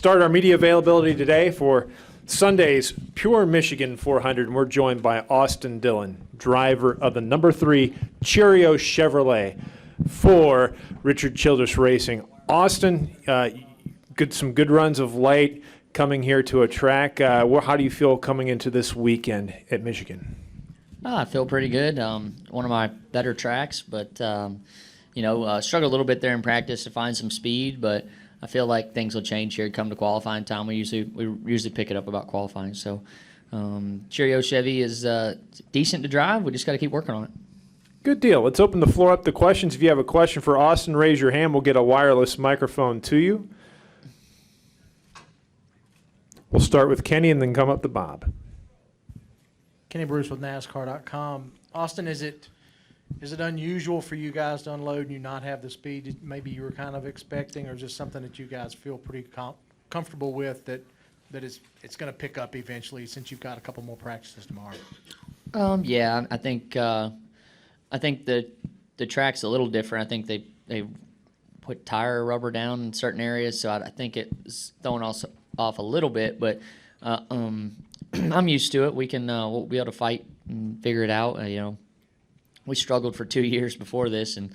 start our media availability today for Sunday's Pure Michigan 400, and we're joined by Austin Dillon, driver of the number 3 Cheerios Chevrolet for Richard Childress Racing. Austin, some good runs of late coming here to a track. How do you feel coming into this weekend at Michigan? I feel pretty good. One of my better tracks, but struggled a little bit there in practice to find some speed, but I feel like things will change here come to qualifying time. We usually pick it up about qualifying. So Cheerios Chevy is decent to drive. We just got to keep working on it. Good deal. Let's open the floor up to questions. If you have a question for Austin, raise your hand. We'll get a wireless microphone to you. We'll start with Kenny and then come up to Bob. Kenny Bruce with NASCAR.com. Austin, is it unusual for you guys to unload and you not have the speed maybe you were kind of expecting, or is this something that you guys feel pretty comfortable with that it's going to pick up eventually since you've got a couple more practices tomorrow? Yeah, I think the track's a little different. I think they put tire rubber down in certain areas, so I think it's throwing us off a little bit, but I'm used to it. We'll be able to fight and figure it out. We struggled for 2 years before this and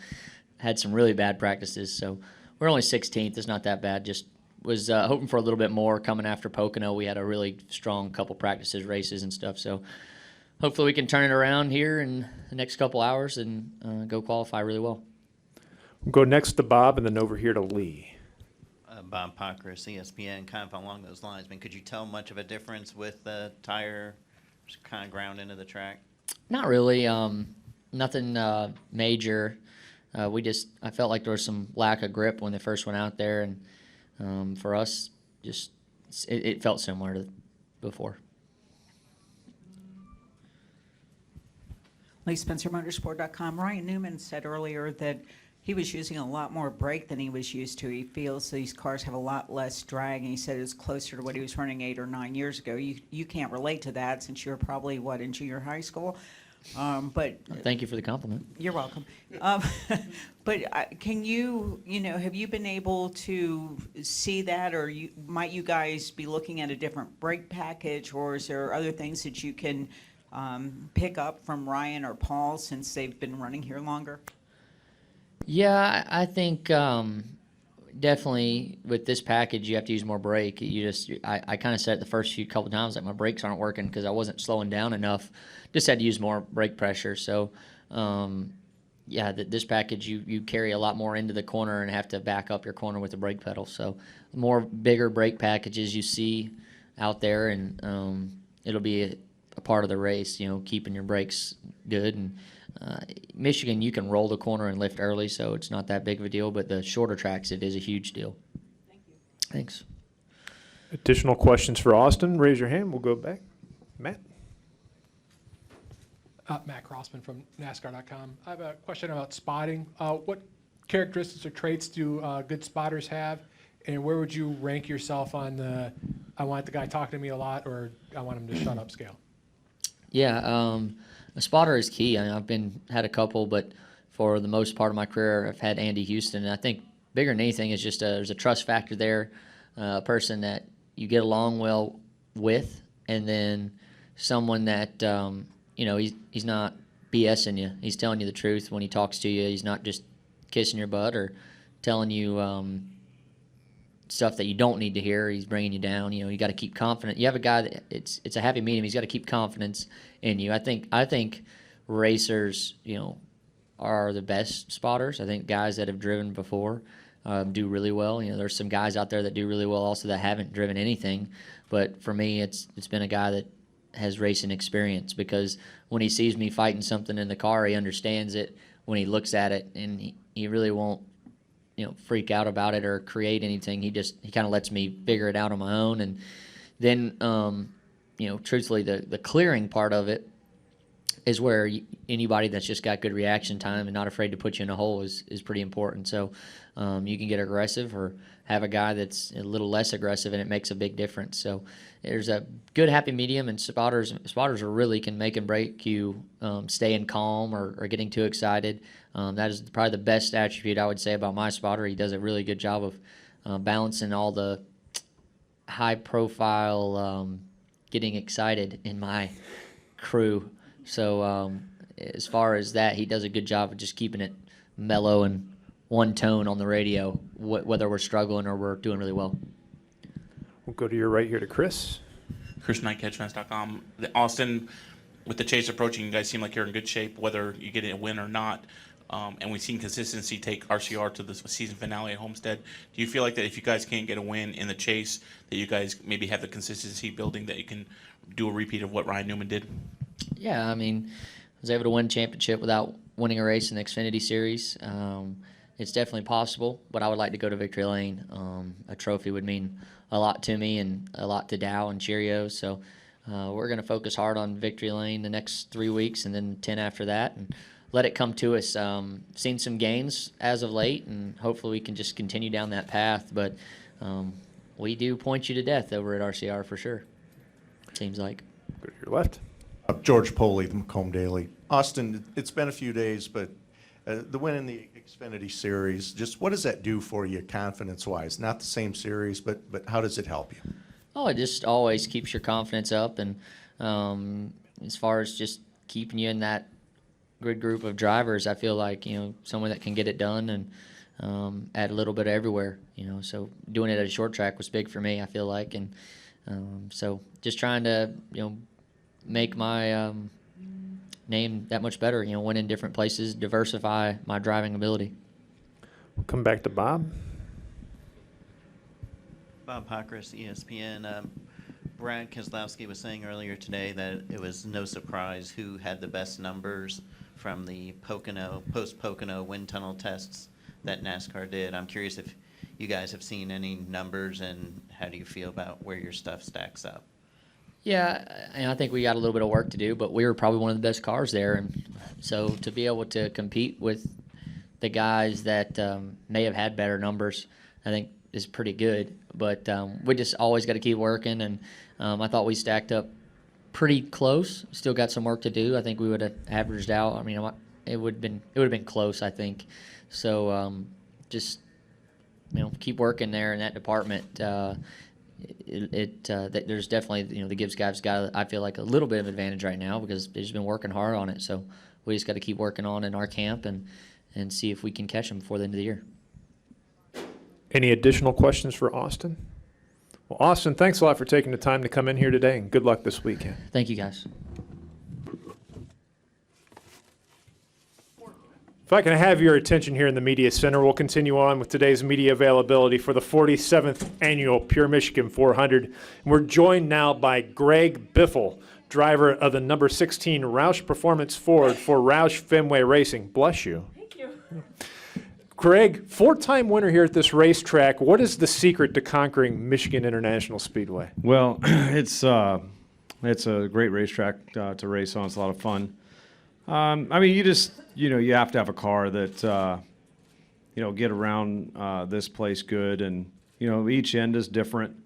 had some really bad practices. So we're only 16th. It's not that bad. Just was hoping for a little bit more coming after Pocono. We had a really strong couple practices, races and stuff. So hopefully we can turn it around here in the next couple hours and go qualify really well. We'll go next to Bob and then over here to Lee. Bob Pockris, ESPN, kind of along those lines. Could you tell much of a difference with the tire kind of ground into the track? Not really. Nothing major. I felt like there was some lack of grip when they first went out there, and for us, it felt similar to before. Lee Spencer, Motorsport.com. Ryan Newman said earlier that he was using a lot more brake than he was used to. He feels these cars have a lot less drag, and he said it's closer to what he was running 8 or 9 years ago. You can't relate to that since you were probably, in junior high school? But thank you for the compliment. You're welcome. But can you, have you been able to see that, or might you guys be looking at a different brake package, or is there other things that you can pick up from Ryan or Paul since they've been running here longer? Yeah, I think definitely with this package you have to use more brake. I kind of said it the first couple times, like my brakes aren't working because I wasn't slowing down enough. Just had to use more brake pressure. So this package you carry a lot more into the corner and have to back up your corner with the brake pedal. So the more bigger brake packages you see out there, and it'll be a part of the race. Keeping your brakes good. And Michigan, you can roll the corner and lift early, so it's not that big of a deal. But the shorter tracks, it is a huge deal. Thank you. Thanks. Additional questions for Austin? Raise your hand. We'll go back. Matt? Matt Crossman from NASCAR.com. I have a question about spotting. What characteristics or traits do good spotters have, and where would you rank yourself on the I want the guy talking to me a lot, or I want him to shut up scale? Yeah, a spotter is key. I've had a couple, but for the most part of my career, I've had Andy Houston. And I think bigger than anything is just there's a trust factor there, a person that you get along well with, and then someone that he's not BSing you. He's telling you the truth when he talks to you. He's not just kissing your butt or telling you stuff that you don't need to hear. He's bringing you down. You got to keep confident. You have a guy that it's a happy medium. He's got to keep confidence in you. I think racers, are the best spotters. I think guys that have driven before do really well. There's some guys out there that do really well also that haven't driven anything. But for me, it's been a guy that has racing experience, because when he sees me fighting something in the car, he understands it when he looks at it, and he really won't freak out about it or create anything. He kind of lets me figure it out on my own. And then truthfully, the clearing part of it is where anybody that's just got good reaction time and not afraid to put you in a hole is pretty important. So you can get aggressive or have a guy that's a little less aggressive, and it makes a big difference. So there's a good happy medium, and spotters are really can make and break you staying calm or getting too excited. That is probably the best attribute I would say about my spotter. He does a really good job of balancing all the high profile getting excited in my crew. So as far as that, he does a good job of just keeping it mellow and one tone on the radio, whether we're struggling or we're doing really well. We'll go to your right here to Chris. Chris Knight, catchfans.com. Austin, with the chase approaching, you guys seem like you're in good shape, whether you get a win or not. And we've seen consistency take RCR to the season finale at Homestead. Do you feel like that if you guys can't get a win in the chase, that you guys maybe have the consistency building that you can do a repeat of what Ryan Newman did? Yeah, I mean, I was able to win a championship without winning a race in the Xfinity Series. It's definitely possible, but I would like to go to Victory Lane. A trophy would mean a lot to me and a lot to Dow and Cheerios. So we're going to focus hard on Victory Lane the next 3 weeks and then 10 after that and let it come to us. Seen some gains as of late, and hopefully we can just continue down that path. But we do point you to death over at RCR for sure, seems like. Go to your left. George Poley, the Macomb Daily. Austin, it's been a few days, but the win in the Xfinity Series, just what does that do for you confidence-wise? Not the same series, but how does it help you? Oh, it just always keeps your confidence up, and as far as just keeping you in that good group of drivers, I feel like, someone that can get it done and add a little bit of everywhere, So doing it at a short track was big for me, I feel like, and so just trying to, make my name that much better, win in different places, diversify my driving ability. We'll come back to Bob. Bob Pockris, ESPN. Brad Keselowski was saying earlier today that it was no surprise who had the best numbers from the post-Pocono wind tunnel tests that NASCAR did. I'm curious if you guys have seen any numbers, and how do you feel about where your stuff stacks up? Yeah, and I think we got a little bit of work to do, but we were probably one of the best cars there, and so to be able to compete with the guys that may have had better numbers, I think is pretty good. But we just always got to keep working, and I thought we stacked up pretty close. Still got some work to do. I think we would have averaged out. I mean, it would have been close, I think. So just keep working there in that department. There's definitely the Gibbs guys got, I feel like, a little bit of advantage right now because they've just been working hard on it. So we just got to keep working on in our camp and see if we can catch them before the end of the year. Any additional questions for Austin? Well, Austin, thanks a lot for taking the time to come in here today, and good luck this weekend. Thank you, guys. If I can have your attention here in the Media Center, we'll continue on with today's media availability for the 47th Annual Pure Michigan 400. And we're joined now by Greg Biffle, driver of the number 16 Roush Performance Ford for Roush Fenway Racing. Bless you. Thank you. Greg, four-time winner here at this racetrack. What is the secret to conquering Michigan International Speedway? Well, it's a great racetrack to race on. It's a lot of fun. I mean, you have to have a car that, get around this place good. And, each end is different.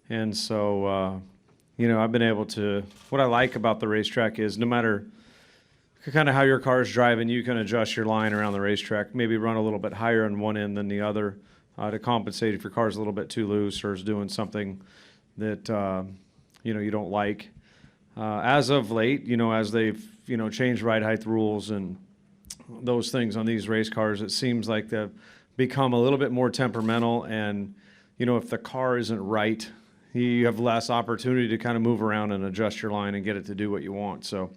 And so, I've been able to, what I like about the racetrack is no matter kind of how your car is driving, you can adjust your line around the racetrack, maybe run a little bit higher on one end than the other to compensate if your car is a little bit too loose or is doing something that, you don't like. As of late, as they've, changed ride height rules and those things on these race cars, it seems like they've become a little bit more temperamental. And, if the car isn't right, you have less opportunity to kind of move around and adjust your line and get it to do what you want. So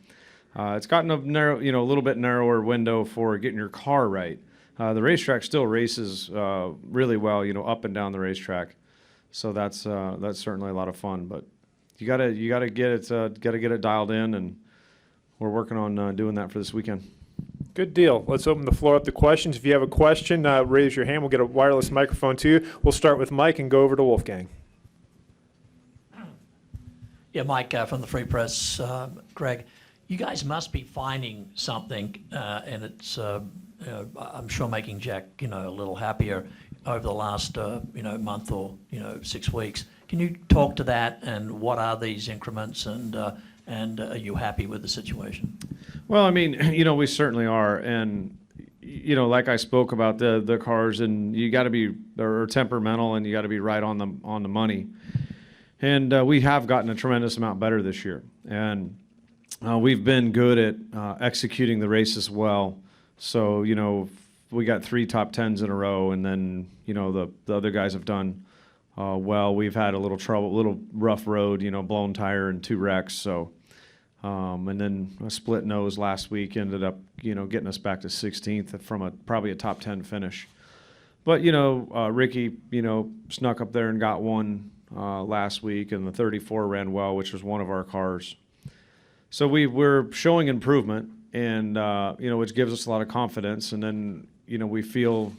it's gotten a narrow, a little bit narrower window for getting your car right. The racetrack still races really well, up and down the racetrack. So that's certainly a lot of fun. But you gotta get it dialed in, and we're working on doing that for this weekend. Good deal. Let's open the floor up to questions. If you have a question, raise your hand. We'll get a wireless microphone to you. We'll start with Mike and go over to Wolfgang. Yeah, Mike from the Free Press. Greg, you guys must be finding something, and it's I'm sure making Jack a little happier over the last month or 6 weeks. Can you talk to that, and what are these increments, and are you happy with the situation? Well, I mean, we certainly are, and like I spoke about the cars, and you got to be temperamental, and you got to be right on the money. And we have gotten a tremendous amount better this year. And we've been good at executing the races well. So, we got 3 top 10s in a row, and then, the other guys have done well. We've had a little rough road, blown tire and 2 wrecks. So, and then a split nose last week ended up, getting us back to 16th from probably a top 10 finish. But, Ricky, snuck up there and got one last week, and the 34 ran well, which was one of our cars. So we're showing improvement, and, which gives us a lot of confidence. And then, we feel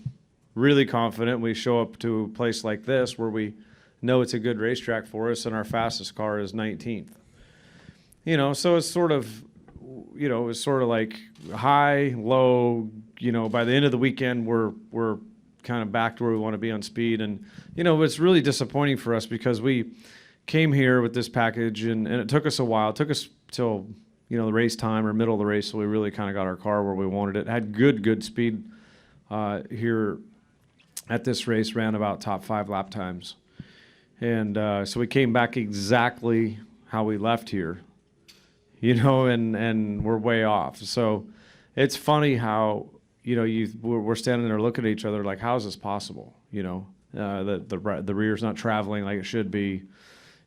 really confident. We show up to a place like this where we know it's a good racetrack for us, and our fastest car is 19th. So it's sort of, like high, low. By the end of the weekend, we're kind of back to where we want to be on speed. And it's really disappointing for us because we came here with this package, and it took us a while. It took us till the race time or middle of the race, so we really kind of got our car where we wanted it. Had good speed here at this race, ran about top 5 lap times. And so we came back exactly how we left here, and we're way off. So it's funny how, we're standing there looking at each other like, how is this possible? The rear's not traveling like it should be.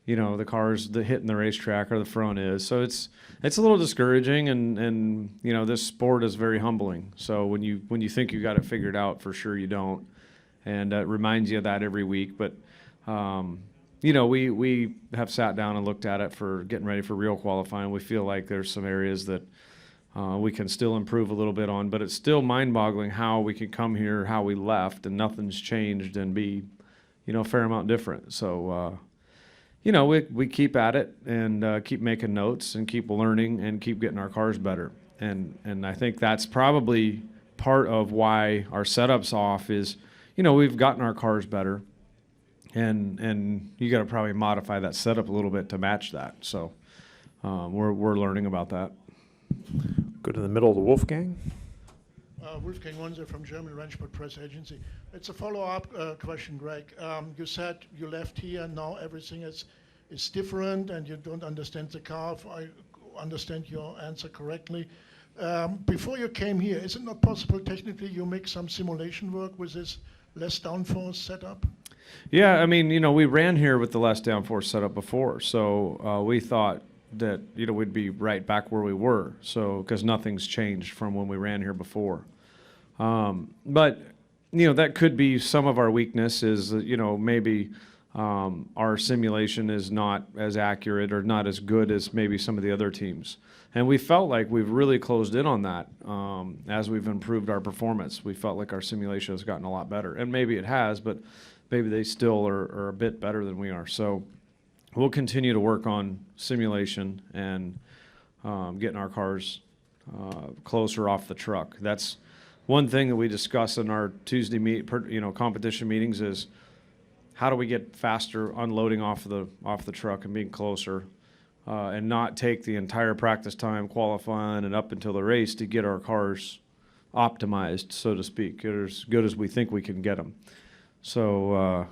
The car's hitting the racetrack, or the front is. So it's a little discouraging, and this sport is very humbling. So when you think you got it figured out, for sure you don't. And it reminds you of that every week. But we have sat down and looked at it for getting ready for real qualifying. We feel like there's some areas that we can still improve a little bit on, but it's still mind-boggling how we can come here, how we left, and nothing's changed, and be, a fair amount different. So, we keep at it, and keep making notes, and keep learning, and keep getting our cars better. And I think that's probably part of why our setup's off is, we've gotten our cars better. And you got to probably modify that setup a little bit to match that. So we're learning about that. Go to the middle of the Wolfgang. Wolfgang Munzer from German Rennsport Press Agency. It's a follow-up question, Greg. You said you left here and now everything is different and you don't understand the car, if I understand your answer correctly. Before you came here, is it not possible technically you make some simulation work with this less downforce setup? Yeah, I mean, we ran here with the less downforce setup before, so we thought that, we'd be right back where we were, so, because nothing's changed from when we ran here before. But, that could be some of our weakness is, maybe our simulation is not as accurate or not as good as maybe some of the other teams. And we felt like we've really closed in on that as we've improved our performance. We felt like our simulation has gotten a lot better. And maybe it has, but maybe they still are a bit better than we are. So we'll continue to work on simulation and getting our cars closer off the truck. That's one thing that we discuss in our Tuesday competition meetings is how do we get faster unloading off the truck and being closer, and not take the entire practice time qualifying and up until the race to get our cars optimized, so to speak, as good as we think we can get them. So,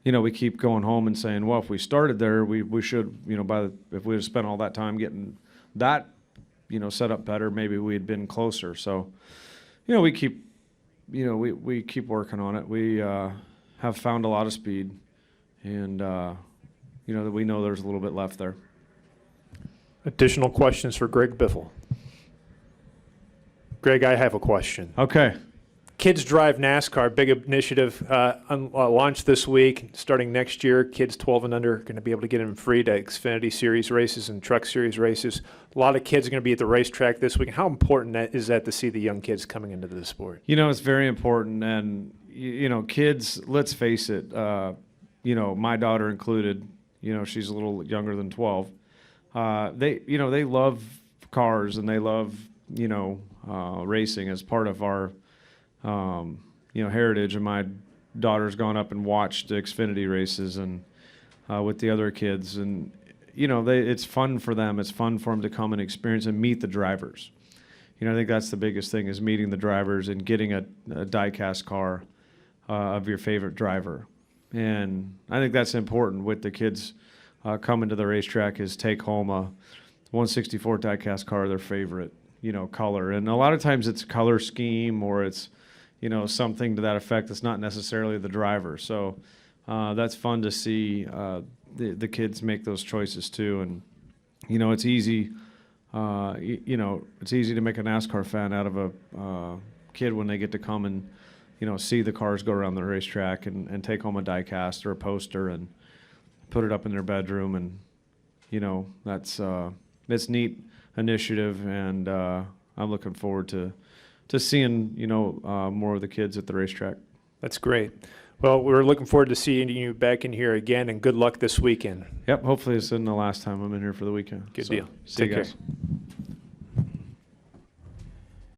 we keep going home and saying, well, if we started there, we should, if we had spent all that time getting that, set up better, maybe we'd been closer. So, we keep, we keep working on it. We have found a lot of speed, and, that we know there's a little bit left there. Additional questions for Greg Biffle. Greg, I have a question. Okay. Kids Drive NASCAR, big initiative launched this week. Starting next year, kids 12 and under are going to be able to get in free to Xfinity Series races and Truck Series races. A lot of kids are going to be at the racetrack this week. How important is that to see the young kids coming into the sport? It's very important. And, kids, let's face it, my daughter included, she's a little younger than 12. They love cars and they love, racing as part of our heritage. And my daughter's gone up and watched the Xfinity races and with the other kids, and it's fun for them. It's fun for them to come and experience and meet the drivers. I think that's the biggest thing is meeting the drivers and getting a die-cast car of your favorite driver. And I think that's important with the kids coming to the racetrack is take home a 164 diecast car, their favorite, color. And a lot of times it's color scheme or it's, something to that effect that's not necessarily the driver. So that's fun to see the kids make those choices too. And, it's easy, it's easy to make a NASCAR fan out of a kid when they get to come and, see the cars go around the racetrack and take home a diecast or a poster and put it up in their bedroom. And, that's it's neat initiative, and I'm looking forward to seeing more of the kids at the racetrack. That's great. Well, we're looking forward to seeing you back in here again, and good luck this weekend. Yep, hopefully this isn't the last time I'm in here for the weekend. Good So, deal. See Take you care. guys.